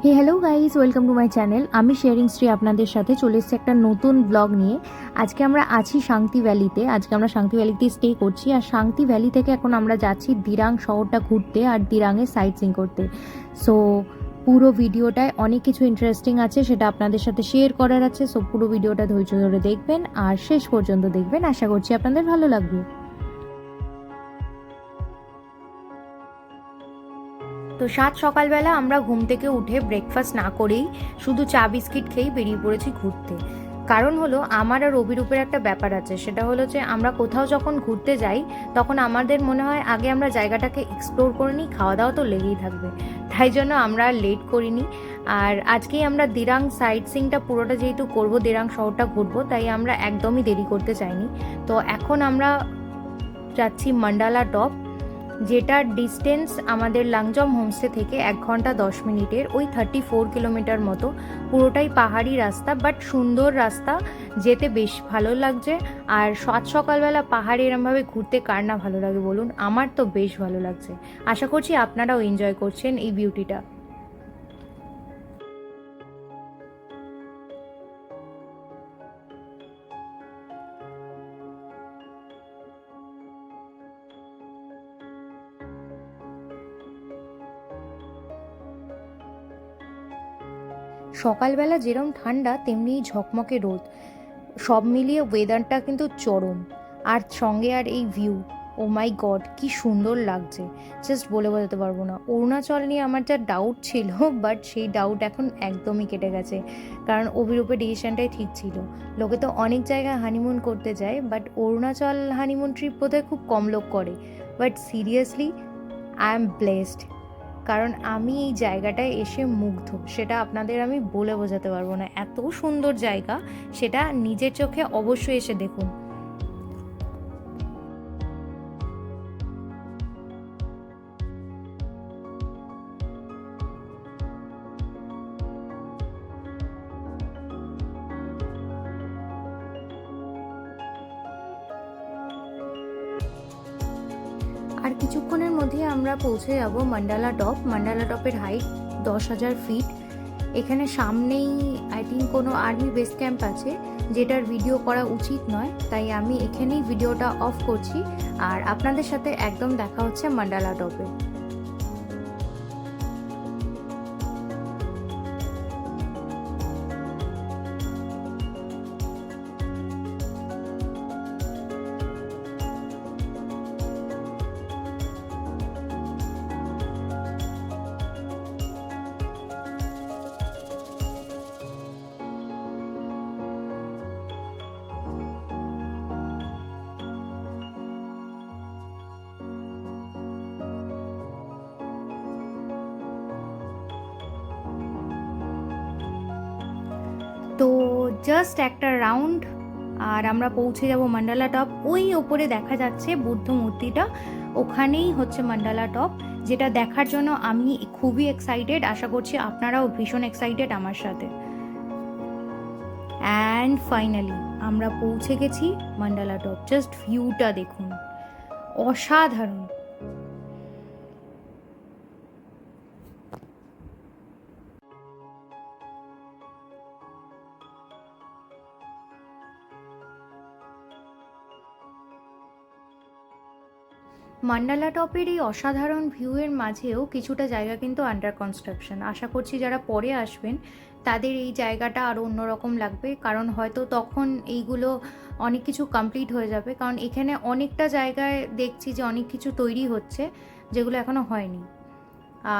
Hey hello guys, welcome to my channel. আমি sharing Shri আপনাদের সাথে চলে এসেছি একটা নতুন ব্লগ নিয়ে। আজকে আমরা আছি শান্তি ভ্যালিতে। আজকে আমরা শান্তি ভ্যালিতে স্টে করছি, আর শান্তি ভ্যালি থেকে এখন আমরা যাচ্ছি দিরাং শহরটা ঘুরতে আর দিরাঙে সাইট সিইং করতে। সো পুরো ভিডিওটায় অনেক কিছু ইন্টারেস্টিং আছে, সেটা আপনাদের সাথে শেয়ার করার আছে। সো পুরো ভিডিওটা ধৈর্য ধরে দেখবেন আর শেষ পর্যন্ত দেখবেন, আশা করছি আপনাদের ভালো লাগবে। তো সকালবেলা আমরা ঘুম থেকে উঠে ব্রেকফাস্ট না করেই শুধু চা বিস্কিট খেয়েই বেরিয়ে পড়েছি ঘুরতে। কারণ হলো আমার আর অভিরূপের একটা ব্যাপার আছে, সেটা হলো যে আমরা কোথাও যখন ঘুরতে যাই তখন আমাদের মনে হয় আগে আমরা জায়গাটাকে এক্সপ্লোর করে নিই, খাওয়া দাওয়া তো লেগেই থাকবে। তাই জন্য আমরা লেট করিনি। আর আজকেই আমরা দিরাং সাইট সিইংটা পুরোটা যেহেতু করবো, দিরাং শহরটা ঘুরবো, তাই আমরা একদমই দেরি করতে চাইনি। তো এখন আমরা যাচ্ছি মান্ডালা টপ, যেটার ডিস্টেন্স আমাদের লাংজম হোমস্টে থেকে 1 ঘন্টা 10 মিনিটের, ওই 34 কিলোমিটার মতো। পুরোটাই পাহাড়ি রাস্তা, বাট সুন্দর রাস্তা, যেতে বেশ ভালো লাগছে। আর সকালবেলা পাহাড়ে এরমভাবে ঘুরতে কার না ভালো লাগে বলুন? আমার তো বেশ ভালো লাগছে। আশা করছি আপনারাও এনজয় করছেন এই বিউটিটা। সকালবেলা যেরকম ঠান্ডা তেমনি ঝকমকে রোদ, সব মিলিয়ে ওয়েদারটা কিন্তু চরম। আর সঙ্গে আর এই ভিউ, ও মাই গড কি সুন্দর লাগছে, জাস্ট বলে বোঝাতে পারবো না। অরুণাচল নিয়ে আমার যা ডাউট ছিল, বাট সেই ডাউট এখন একদমই কেটে গেছে, কারণ অভিরূপের ডিসিশনটাই ঠিক ছিল। লোকে তো অনেক জায়গায় হানিমুন করতে যায়, বাট অরুণাচল হানিমুন ট্রিপ বোধহয় খুব কম লোক করে। But seriously I am blessed, কারণ আমি এই জায়গাটায় এসে মুগ্ধ। সেটা আপনাদের আমি বলে বোঝাতে পারবো না, এত সুন্দর জায়গা, সেটা নিজের চোখে অবশ্যই এসে দেখুন। আর কিছুক্ষণের মধ্যে আমরা পৌঁছে যাব মান্ডালা টপ। মান্ডালা টপের হাইট 10,000 ফিট। এখানে সামনেই আই থিঙ্ক কোনো আর্মি বেস ক্যাম্প আছে, যেটার ভিডিও করা উচিত নয়, তাই আমি এখানেই ভিডিওটা অফ করছি। আর আপনাদের সাথে একদম দেখা হচ্ছে মান্ডালা টপে। তো জাস্ট একটা রাউন্ড আর আমরা পৌঁছে যাব মান্ডালা টপ। ওই ওপরে দেখা যাচ্ছে বুদ্ধ মূর্তিটা, ওখানেই হচ্ছে মান্ডালা টপ, যেটা দেখার জন্য আমি খুবই এক্সাইটেড। আশা করছি আপনারাও ভীষণ এক্সাইটেড আমার সাথে। অ্যান্ড ফাইনালি আমরা পৌঁছে গেছি মান্ডালা টপ। জাস্ট ভিউটা দেখুন, অসাধারণ। মান্ডালা টপের এই অসাধারণ ভিউয়ের মাঝেও কিছুটা জায়গা কিন্তু আন্ডার কনস্ট্রাকশন। আশা করছি যারা পরে আসবেন তাদের এই জায়গাটা আরও অন্যরকম লাগবে, কারণ হয়তো তখন এইগুলো অনেক কিছু কমপ্লিট হয়ে যাবে। কারণ এখানে অনেকটা জায়গায় দেখছি যে অনেক কিছু তৈরি হচ্ছে, যেগুলো এখনও হয়নি।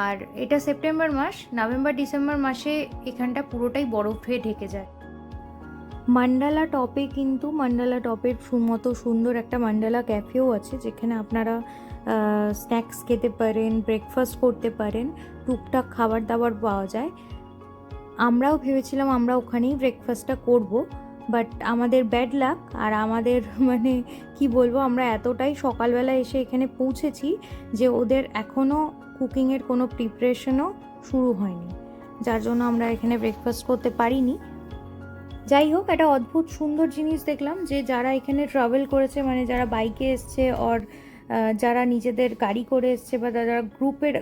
আর এটা সেপ্টেম্বর মাস, নভেম্বর ডিসেম্বর মাসে এখানটা পুরোটাই বরফে ঢেকে যায়। মান্ডালা টপে কিন্তু মান্ডালা টপের মতো সুন্দর একটা মান্ডালা ক্যাফেও আছে, যেখানে আপনারা স্ন্যাক্স খেতে পারেন, ব্রেকফাস্ট করতে পারেন, টুকটাক খাবার দাবার পাওয়া যায়। আমরাও ভেবেছিলাম আমরা ওখানেই ব্রেকফাস্টটা করব, বাট আমাদের ব্যাড লাক। আর আমাদের মানে কি বলবো, আমরা এতটাই সকালবেলা এসে এখানে পৌঁছেছি যে ওদের এখনও কুকিংয়ের কোনো প্রিপারেশনও শুরু হয়নি, যার জন্য আমরা এখানে ব্রেকফাস্ট করতে পারিনি। যাই হোক, একটা অদ্ভুত সুন্দর জিনিস দেখলাম, যে যারা এখানে ট্রাভেল করেছে, মানে যারা বাইকে এসছে যারা নিজেদের গাড়ি করে এসছে, বা যারা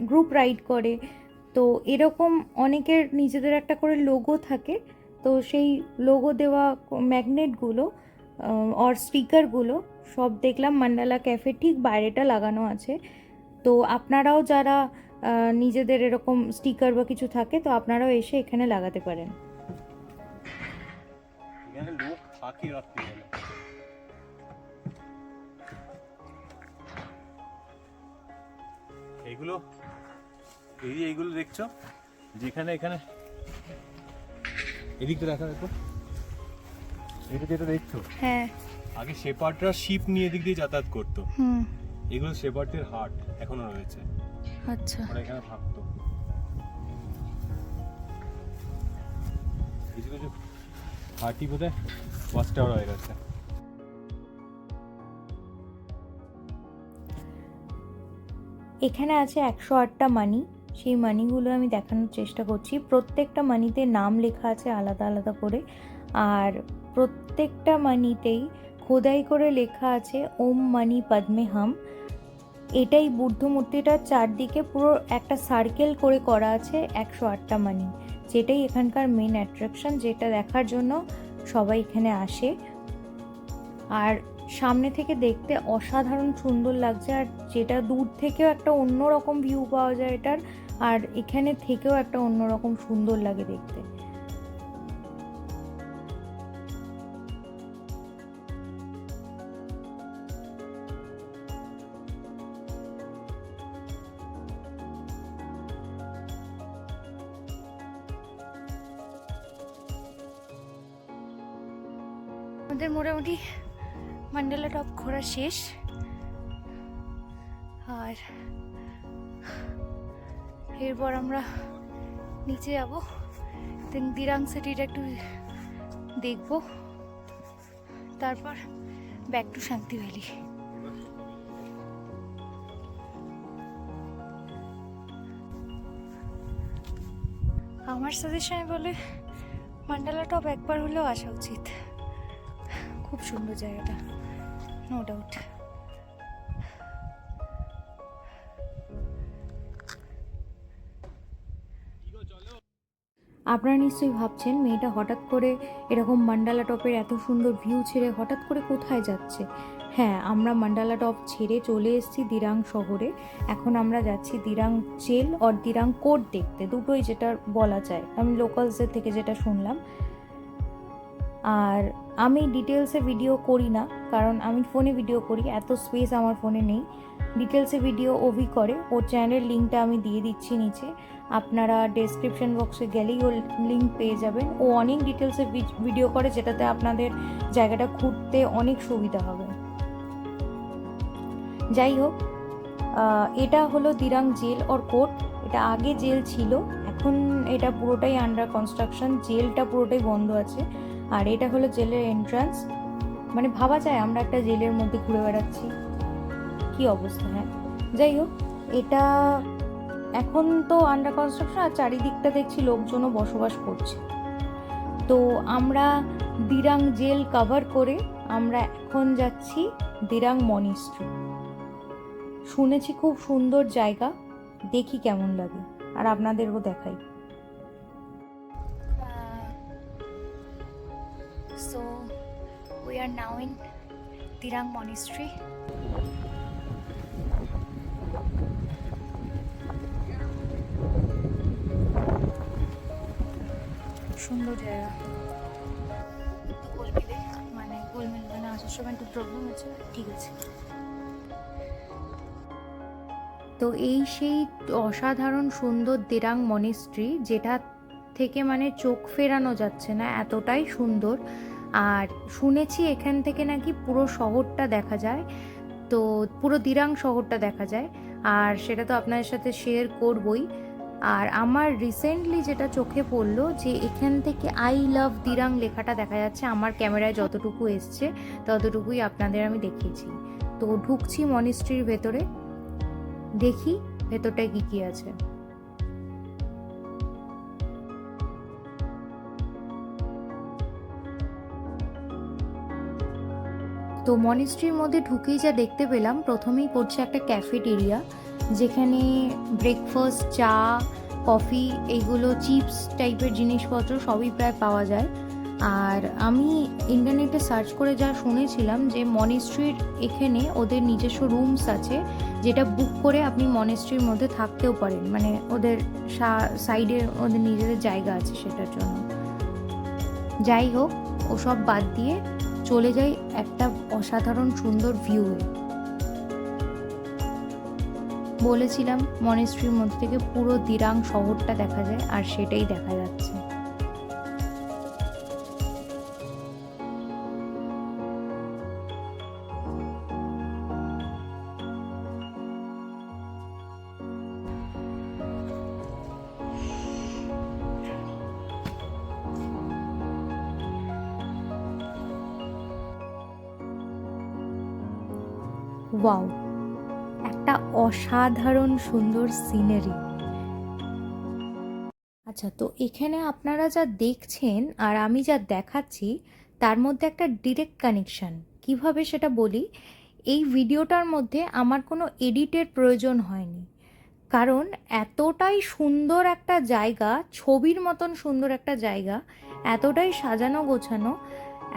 গ্রুপ রাইড করে, তো তো এরকম অনেকের নিজেদের একটা করে লোগো থাকে, তো সেই লোগো দেওয়া ম্যাগনেটগুলো আর স্টিকারগুলো সব দেখলাম মান্ডালা ক্যাফে ঠিক বাইরেটা লাগানো আছে। তো আপনারাও যারা নিজেদের এরকম স্টিকার বা কিছু থাকে, তো আপনারাও এসে এখানে লাগাতে পারেন। এখানে লোক থাকে রাত্রিবেলা। এইগুলো এইগুলো দেখছো যেখানে এখানে এদিকটা দেখা দেখো, এটা যেটা দেখছো, হ্যাঁ, আগে শেপার্ডরা শিপ নিয়ে এদিক দিয়ে যাতায়াত করতো। এগুলো শেপার্ডদের হাট এখনো রয়েছে। আচ্ছা, ওরা এখানে থাকতো। কিছু কিছু হাটি বোধহয় ওয়াচ টাওয়ার হয়ে গেছে। এখানে আছে 108টা মানি। সেই মানিগুলো আমি দেখানোর চেষ্টা করছি। প্রত্যেকটা মানিতে নাম লেখা আছে আলাদা আলাদা করে, আর প্রত্যেকটা মানিতেই খোদাই করে লেখা আছে ওম মানি পদ্মে হাম। এটাই বুদ্ধ মূর্তিটার চারদিকে পুরো একটা সার্কেল করে করা আছে 108টা মানি, যেটাই এখানকার মেন অ্যাট্রাকশন, যেটা দেখার জন্য সবাই এখানে আসে। আর সামনে থেকে দেখতে অসাধারণ সুন্দর লাগছে, আর যেটা দূর থেকেও একটা অন্যরকম ভিউ পাওয়া যায় এটার, আর এখানে থেকেও একটা অন্যরকম সুন্দর লাগে দেখতে। আমাদের মোটামুটি মান্ডালা টপ ঘোরা শেষ, আর এরপর আমরা নিচে যাব, দেন দিরাং সিটিটা একটু দেখব, তারপর ব্যাক টু শান্তি ভ্যালি। আমার সাজেশনে বলে মান্ডালা টপ একবার হলেও আসা উচিত। খুব সুন্দর জায়গাটা, নো ডাউট। আপনারা নিশ্চয়ই ভাবছেন মেয়েটা হঠাৎ করে এরকম মান্ডালা টপের এত সুন্দর ভিউ ছেড়ে হঠাৎ করে কোথায় যাচ্ছে। হ্যাঁ, আমরা মান্ডালা টপ ছেড়ে চলে এসেছি দিরাং শহরে। এখন আমরা যাচ্ছি দিরাং জেল আর দিরাং কোর্ট দেখতে, দুটোই যেটা বলা যায়, আমি লোকালসদের থেকে যেটা শুনলাম। আর আমি ডিটেলসে ভিডিও করি না, কারণ আমি ফোনে ভিডিও করি, এত স্পেস আমার ফোনে নেই। ডিটেলসে ভিডিও ওভি করে, ওর চ্যানেলের লিঙ্কটা আমি দিয়ে দিচ্ছি নিচে, আপনারা ডেসক্রিপশন বক্সে গেলেই ওর লিঙ্ক পেয়ে যাবেন। ও অনেক ডিটেলসে ভিডিও করে, যেটাতে আপনাদের জায়গাটা ঘুরতে অনেক সুবিধা হবে। যাই হোক, এটা হলো দিরাং জেল আর কোর্ট। এটা আগে জেল ছিল, এখন এটা পুরোটাই আন্ডার কনস্ট্রাকশন, জেলটা পুরোটাই বন্ধ আছে। আর এটা হলো জেলের এন্ট্রান্স, মানে ভাবা যায় আমরা একটা জেলের মধ্যে ঘুরে বেড়াচ্ছি, কি অবস্থা। হ্যাঁ, যাই হোক, এটা এখন তো আন্ডার কনস্ট্রাকশন, আর চারিদিকটা দেখছি লোকজনও বসবাস করছে। তো আমরা দিরাং জেল কভার করে আমরা এখন যাচ্ছি দিরাং মনিস্ট্রি। শুনেছি খুব সুন্দর জায়গা, দেখি কেমন লাগে আর আপনাদেরও দেখাই। So we are now in Dirang Monastery. সুন্দর জায়গা, মানে গোলমেল মানে আসার সময় একটু প্রবলেম হচ্ছে, ঠিক আছে। তো এই সেই অসাধারণ সুন্দর দিরাং মনিস্ট্রি, যেটা থেকে মানে চোখ ফেরানো যাচ্ছে না, এতটাই সুন্দর। আর শুনেছি এখান থেকে নাকি পুরো শহরটা দেখা যায়, তো পুরো দিরাং শহরটা দেখা যায়, আর সেটা তো আপনাদের সাথে শেয়ার করবই। আর আমার রিসেন্টলি যেটা চোখে পড়লো, যে এখান থেকে আই লাভ দিরাং লেখাটা দেখা যাচ্ছে। আমার ক্যামেরায় যতটুকু এসছে ততটুকুই আপনাদের আমি দেখিয়েছি। তো ঢুকছি মনিস্ট্রির ভেতরে, দেখি ভেতরটায় কি কি আছে। তো মনিস্ট্রির মধ্যে ঢুকেই যা দেখতে পেলাম, প্রথমেই পড়ছে একটা ক্যাফেটেরিয়া, যেখানে ব্রেকফাস্ট, চা, কফি, এইগুলো চিপস টাইপের জিনিসপত্র সবই প্রায় পাওয়া যায়। আর আমি ইন্টারনেটে সার্চ করে যা শুনেছিলাম যে মনেস্ট্রির এখানে ওদের নিজস্ব রুমস আছে, যেটা বুক করে আপনি মনেস্ট্রির মধ্যে থাকতেও পারেন, মানে ওদের সাইডে ওদের নিজেদের জায়গা আছে সেটার জন্য। যাই হোক, ওসব বাদ দিয়ে চলে যাই একটা অসাধারণ সুন্দর ভিউয়ে। বলেছিলাম মনেস্ট্রির মধ্যে থেকে পুরো দিরাং শহরটা দেখা যায়, আর সেটাই দেখা যাচ্ছে। ওয়াও, একটা অসাধারণ সুন্দর সিনারি। আচ্ছা, তো এখানে আপনারা যা দেখছেন আর আমি যা দেখাচ্ছি তার মধ্যে একটা ডিরেক্ট কানেকশন। কিভাবে সেটা বলি, এই ভিডিওটার মধ্যে আমার কোনো এডিটের প্রয়োজন হয়নি, কারণ এতটাই সুন্দর একটা জায়গা, ছবির মতন সুন্দর একটা জায়গা, এতটাই সাজানো গোছানো,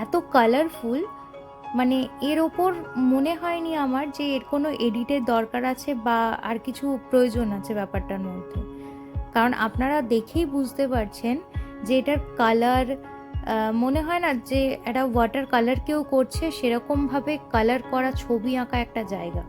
এত কালারফুল, মানে এর ওপর মনে হয়নি আমার যে এর কোনো এডিটের দরকার আছে বা আর কিছু প্রয়োজন আছে ব্যাপারটার মধ্যে। কারণ আপনারা দেখেই বুঝতে পারছেন যে এটার কালার, মনে হয় না যে একটা ওয়াটার কালার কেউ করছে, সেরকমভাবে কালার করা ছবি আঁকা একটা জায়গা।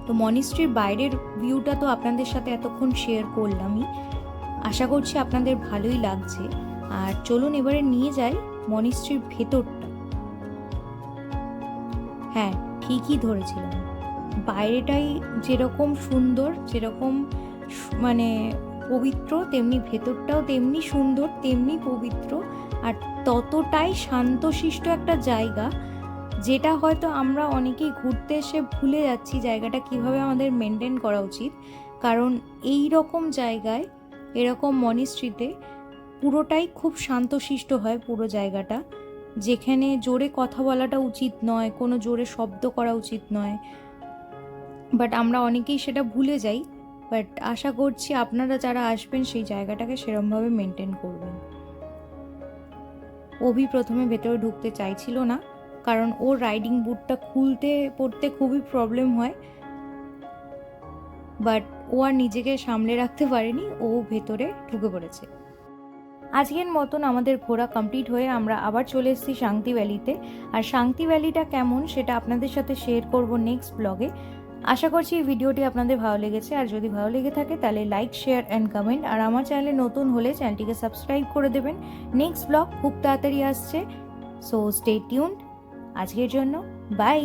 তো মনিস্ট্রির বাইরের ভিউটা তো আপনাদের সাথে এতক্ষণ শেয়ার করলামই, আশা করছি আপনাদের ভালোই লাগছে। আর চলুন এবারে নিয়ে যাই মনিস্ট্রির ভেতরটা। হ্যাঁ, ঠিকই ধরেছিলাম, বাইরেটাই যেরকম সুন্দর, যেরকম মানে পবিত্র, তেমনি ভেতরটাও তেমনি সুন্দর, তেমনি পবিত্র, আর ততটাই শান্তশিষ্ট একটা জায়গা, যেটা হয়তো আমরা অনেকেই ঘুরতে এসে ভুলে যাচ্ছি জায়গাটা কিভাবে আমাদের মেনটেন করা উচিত। কারণ এই রকম জায়গায়, এরকম মনিস্ট্রিতে পুরোটাই খুব শান্তশিষ্ট হয় পুরো জায়গাটা, যেখানে জোরে কথা বলাটা উচিত নয়, কোনো জোরে শব্দ করা উচিত নয়, বাট আমরা অনেকেই সেটা ভুলে যাই। বাট আশা করছি আপনারা যারা আসবেন সেই জায়গাটাকে সেরকমভাবে মেনটেন করবেন। অভি প্রথমে ভেতরে ঢুকতে চাইছিল না, কারণ ওর রাইডিং বুটটা খুলতে পড়তে খুবই প্রবলেম হয়, বাট ও আর নিজেকে সামলে রাখতে পারেনি, ও ভেতরে ঢুকে পড়েছে। আজকের মতন আমাদের ঘোরা কমপ্লিট হয়ে আমরা আবার চলে এসেছি শান্তি ভ্যালিতে। আর শান্তি ভ্যালিটা কেমন সেটা আপনাদের সাথে শেয়ার করব নেক্সট ব্লগে। আশা করছি এই ভিডিওটি আপনাদের ভালো লেগেছে, আর যদি ভালো লেগে থাকে তাহলে লাইক, শেয়ার অ্যান্ড কমেন্ট, আর আমার চ্যানেলে নতুন হলে চ্যানেলটিকে সাবস্ক্রাইব করে দেবেন। নেক্সট ব্লগ খুব তাড়াতাড়ি আসছে, সো স্টে টিউনড। আজকের জন্য বাই।